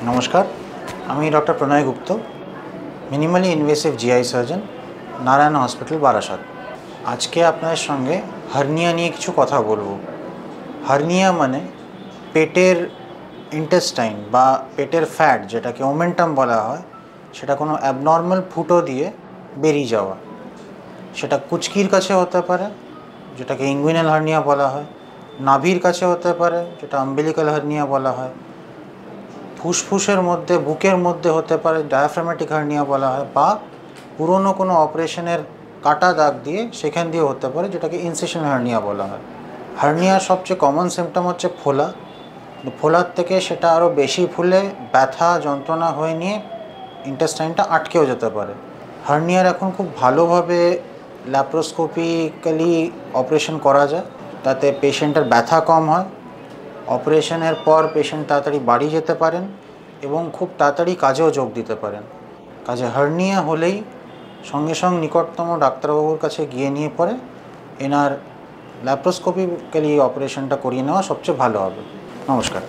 নমস্কার, আমি doctor Pranay Gupta, minimally invasive GI surgeon, Narayana hospital, Barasat. আজকে আপনাদের সঙ্গে হার্নিয়া নিয়ে কিছু কথা বলবো। হার্নিয়া মানে পেটের ইন্টেস্টাইন বা পেটের ফ্যাট, যেটাকে ওমেন্টাম বলা হয়, সেটা কোনো অ্যাবনর্মাল ফুটো দিয়ে বেরিয়ে যাওয়া। সেটা কুচকির কাছে হতে পারে, যেটাকে ইঙ্গুইনাল হার্নিয়া বলা হয়, নাভির কাছে হতে পারে, যেটা আম্বিলিকাল হার্নিয়া বলা হয়, ফুসফুসের মধ্যে, বুকের মধ্যে হতে পারে, ডায়াফ্রামেটিক হার্নিয়া বলা হয়, বা পুরনো কোনো অপারেশনের কাটা দাগ দিয়ে সেখান দিয়ে হতে পারে, যেটাকে ইনসিশন হার্নিয়া বলা হয়। হার্নিয়ার সবচেয়ে কমন সিমটম হচ্ছে ফোলা। ফোলার থেকে সেটা আরও বেশি ফুলে ব্যথা যন্ত্রণা হয়ে নিয়ে ইন্টেস্টাইনটা আটকেও যেতে পারে। হার্নিয়ার এখন খুব ভালোভাবে ল্যাপ্রোস্কোপিক্যালি অপারেশন করা যায়, তাতে পেশেন্টের ব্যথা কম হয়। অপারেশনের পর পেশেন্ট তাড়াতাড়ি বাড়ি যেতে পারেন এবং খুব তাড়াতাড়ি কাজেও যোগ দিতে পারেন। কাজে হার্নিয়া হলেই সঙ্গে সঙ্গে নিকটতম ডাক্তারবাবুর কাছে গিয়ে নিয়ে পরে এনার ল্যাপ্রোস্কোপিক্যালি অপারেশনটা করিয়ে নেওয়া সবচেয়ে ভালো হবে। নমস্কার।